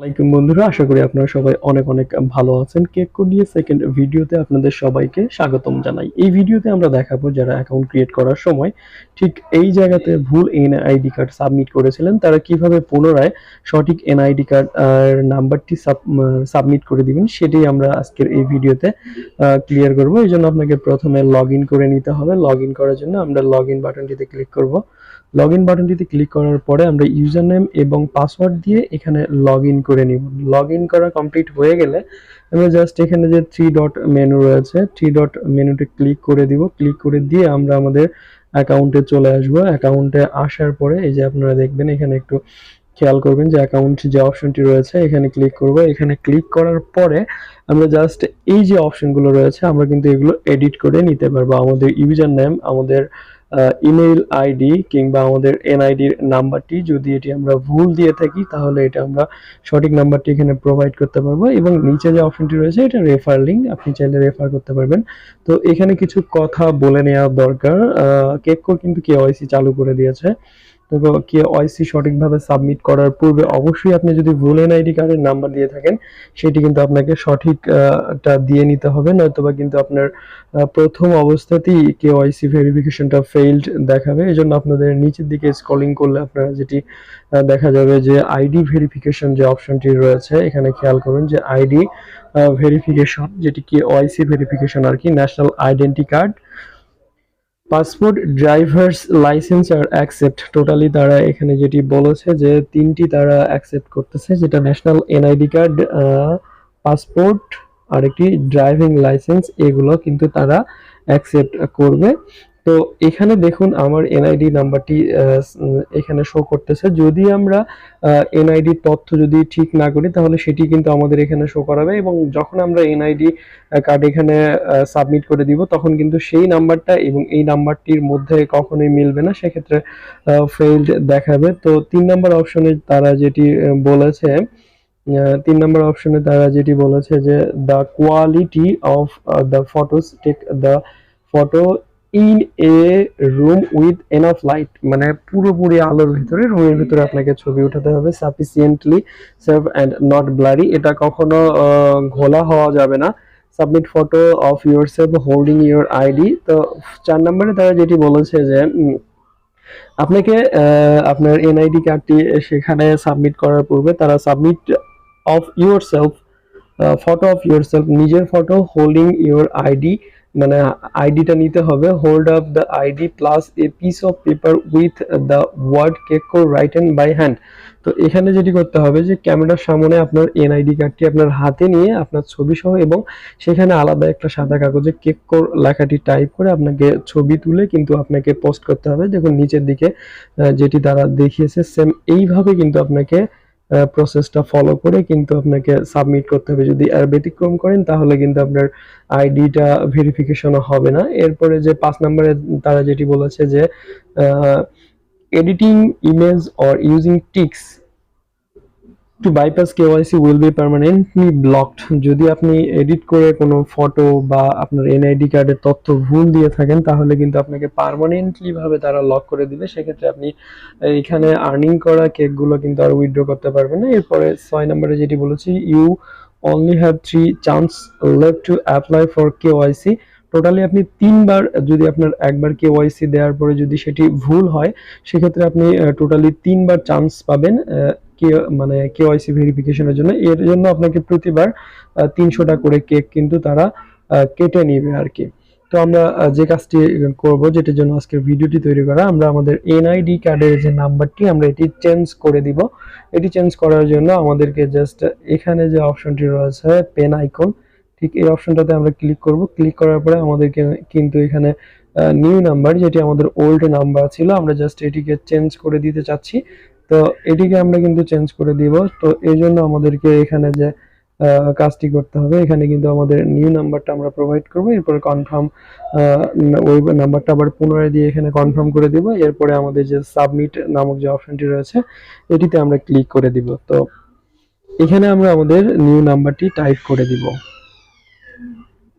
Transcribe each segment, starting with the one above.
আসসালামাইকুম বন্ধুরা, আশা করি আপনারা সবাই অনেক অনেক ভালো আছেন। কেককোর নিয়ে সেকেন্ড ভিডিওতে আপনাদের সবাইকে স্বাগতম জানাই। এই ভিডিওতে আমরা দেখাবো যারা অ্যাকাউন্ট ক্রিয়েট করার সময় ঠিক এই জায়গাতে ভুল এনআইডি কার্ড সাবমিট করেছিলেন তারা কিভাবে পুনরায় সঠিক এনআইডি কার্ড নাম্বারটি সাবমিট করে দিবেন, সেটাই আমরা আজকের এই ভিডিওতে ক্লিয়ার করব। এই জন্য আপনাকে প্রথমে লগ ইন করে নিতে হবে। লগ ইন করার জন্য আমরা লগ ইন বাটনটিতে ক্লিক করব। লগ ইন বাটনটিতে ক্লিক করার পরে আমরা ইউজার নেম এবং পাসওয়ার্ড দিয়ে এখানে লগ ইন করে নিব। লগ ইন করা কমপ্লিট হয়ে গেলে আমরা জাস্ট এখানে যে থ্রি ডট মেনু রয়েছে, থ্রি ডট মেনুতে ক্লিক করে দিব। ক্লিক করে দিয়ে আমরা আমাদের অ্যাকাউন্টে চলে আসব। অ্যাকাউন্টে আসার পরে এই যে আপনারা দেখবেন এখানে একটু খেয়াল করবেন যে অ্যাকাউন্ট যে অপশনটি রয়েছে এখানে ক্লিক করব। এখানে ক্লিক করার পরে আমরা জাস্ট এই যে অপশনগুলো রয়েছে আমরা কিন্তু এগুলো এডিট করে নিতে পারবো। আমাদের ইউজার নেম, আমাদের ইমেইল আইডি কিংবা আমাদের এনআইডির নাম্বারটি যদি এটি আমরা ভুল দিয়ে থাকি তাহলে এটা আমরা সঠিক নাম্বারটি এখানে প্রোভাইড করতে পারবো। এবং নিচে যে অপশনটি রয়েছে এটা রেফার লিঙ্ক, আপনি চাইলে রেফার করতে পারবেন। তো এখানে কিছু কথা বলে নেওয়া দরকার। কেককোর কিন্তু কেওয়াইসি চালু করে দিয়েছে। তো কেওয়াইসি সঠিকভাবে সাবমিট করার পূর্বে অবশ্যই আপনি যদি ভুল এনআইডি কার্ডের নাম্বার দিয়ে থাকেন সেটি কিন্তু আপনাকে সঠিকটা দিয়ে নিতে হবে, নয়তোবা কিন্তু আপনার প্রথম অবস্থাতেই কেওয়াইসি ভেরিফিকেশনটা ফেইলড দেখাবে। এই জন্য আপনাদের নিচের দিকে স্ক্রলিং করলে আপনারা যেটি দেখা যাবে যে আইডি ভেরিফিকেশন যে অপশনটি রয়েছে এখানে খেয়াল করুন যে আইডি ভেরিফিকেশন, যেটি কেওয়াইসি ভেরিফিকেশন আর কি, national identity card, passport, driver's licence আর অ্যাকসেপ্ট। টোটালি তারা এখানে যেটি বলেছে যে তিনটি তারা অ্যাকসেপ্ট করতেছে, যেটা ন্যাশনাল এনআইডি কার্ড, পাসপোর্ট আর একটি ড্রাইভিং লাইসেন্স, এগুলো কিন্তু তারা অ্যাকসেপ্ট করবে। তো এখানে দেখুন আমার এনআইডি নাম্বারটি এখানে শো করতেছে। যদি আমরা এনআইডি তথ্য যদি ঠিক না করি তাহলে সেটি কিন্তু আমাদের এখানে শো করাবে, এবং যখন আমরা এনআইডি কার্ড এখানে সাবমিট করে দিব তখন কিন্তু সেই নাম্বারটা এবং এই নাম্বারটির মধ্যে কখনোই মিলবে না, সেক্ষেত্রে ফেইলড দেখাবে। তো 3 নম্বর অপশনে তারা যেটি বলেছে, 3 নম্বর অপশনে তারা যেটি বলেছে যে the quality of the photos take the photo in a room with enough light, মানে পুরোপুরি আলোর ভিতরে, রুমের ভিতরে আপনাকে ছবি উঠাতে হবে, sufficiently save and not blurry, এটা কখনো ঘোলা হওয়া যাবে না। Submit photo of your self holding your ID. তো 4 নম্বরে তারা যেটি বলেছে যে আপনাকে আপনার এনআইডি কার্ডটি সেখানে সাবমিট করার পূর্বে তারা submit of yourself, photo of yourself, নিজের ফটো, হোল্ডিং ইউর আইডি, মানে আইডিটা নিতে হবে, hold of the ID plus a piece of paper with the word কেককোর রাইটেন বাই হ্যান্ড। তো এখানে যেটি করতে হবে যে ক্যামেরার সামনে আপনার এনআইডি কার্ডটি আপনার হাতে নিয়ে আপনার ছবি সহ এবং সেখানে আলাদা একটা সাদা কাগজে কেককোর লেখাটি টাইপ করে আপনাকে ছবি তুলে কিন্তু আপনাকে পোস্ট করতে হবে। দেখুন নিচের দিকে যেটি তারা দেখিয়েছে সেম এইভাবে কিন্তু আপনাকে প্রসেসটা ফলো করে কিন্তু আপনাকে সাবমিট করতে হবে। যদি আর ব্যতিক্রম করেন তাহলে কিন্তু আপনার আইডিটা ভেরিফিকেশন হবে না। এরপরে যে 5 নম্বরে তারা যেটি বলেছে যে editing image or using tricks to bypass KYC will be permanently blocked. যদি আপনি এডিট করে কোনো ফটো বা আপনার এনআইডি কার্ডের তথ্য ভুল দিয়ে থাকেন তাহলে কিন্তু আপনাকে পার্মানেন্টলি ভাবে তারা লক করে দিবে, সেক্ষেত্রে আপনি এখানে আর্নিং করা কেকগুলো কিন্তু আর উইথড্র করতে পারবেন না। এরপরে 6 নম্বরে যেটি বলেছি, you only have 3 chance left to apply for KYC. Totally আপনি 3বার, যদি আপনার একবার কেওয়াইসি দেওয়ার পরে যদি সেটি ভুল হয় সেক্ষেত্রে আপনি টোটালি 3বার চান্স পাবেন মানে কেওয়াইসি ভেরিফিকেশনের জন্য। এর জন্য আপনাকে প্রতিবার 300টা করে কেক কিন্তু তারা কেটে নিবে আর কি। তো আমরা যে কাজটি করব, যেটার জন্য আজকের ভিডিওটি তৈরি করা, আমরা আমাদের এনআইডি কার্ডের যে নাম্বারটি আমরা এটি চেঞ্জ করে দিব। এটি চেঞ্জ করার জন্য আমাদেরকে জাস্ট এখানে যে অপশনটি রয়েছে পেন আইকন, ঠিক এই অপশনটাতে আমরা ক্লিক করব। ক্লিক করার পরে আমাদেরকে কিন্তু এখানে নিউ নাম্বার, যেটি আমাদের ওল্ড নাম্বার ছিল, আমরা জাস্ট এটিকে চেঞ্জ করে দিতে চাচ্ছি। তো এটিকে আমরা কিন্তু চেঞ্জ করে দিব। তো এই জন্য আমাদেরকে এখানে যে কাজটি করতে হবে, এখানে কিন্তু আমাদের নিউ নাম্বারটা আমরা প্রোভাইড করব, এরপর কনফার্ম ওই নাম্বারটা আবার পুনরায় দিয়ে এখানে কনফার্ম করে দিব। এরপরে আমাদের যে সাবমিট নামক যে অপশনটি রয়েছে এটিতে আমরা ক্লিক করে দিব। তো এখানে আমরা আমাদের নিউ নাম্বারটি টাইপ করে দিব।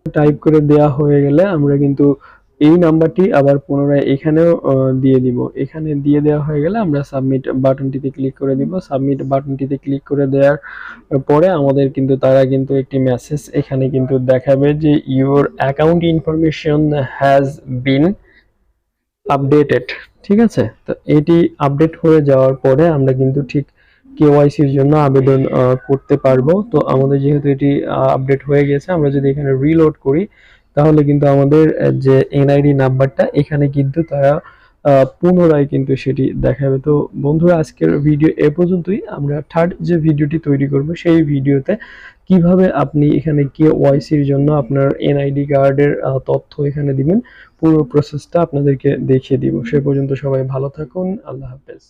টাইপ করে দেয়া হয়ে গেলে আমরা কিন্তু এই নাম্বারটি আবার পুনরায় এখানেও দিয়ে দিব। এখানে দিয়ে দেওয়া হয়ে গেলে আমরা সাবমিট বাটনটিতে ক্লিক করে দিব। সাবমিট বাটনটিতে ক্লিক করে দেওয়ার পরে আমাদের কিন্তু তারা কিন্তু একটি মেসেজ এখানে কিন্তু দেখাবে যে your account information has been updated. ঠিক আছে, তো এটি আপডেট হয়ে যাওয়ার পরে আমরা কিন্তু ঠিক কেওয়াইসির জন্য আবেদন করতে পারবো। তো আমাদের যেহেতু এটি আপডেট হয়ে গেছে, আমরা যদি এখানে রিলোড করি তাহলে কিন্তু আমাদের যে এনআইডি নাম্বারটা এখানে কিন্তু তারা পুনরায় কিন্তু সেটি দেখাবে। তো বন্ধুরা, আজকের ভিডিও এ পর্যন্তই। আমরা থার্ড যে ভিডিওটি তৈরি করব সেই ভিডিওতে কিভাবে আপনি এখানে কেওয়াইসির জন্য আপনার এনআইডি কার্ডের তথ্য এখানে দিবেন, পুরো প্রসেসটা আপনাদেরকে দেখিয়ে দিব। সে পর্যন্ত সবাই ভালো থাকুন। আল্লাহ হাফেজ।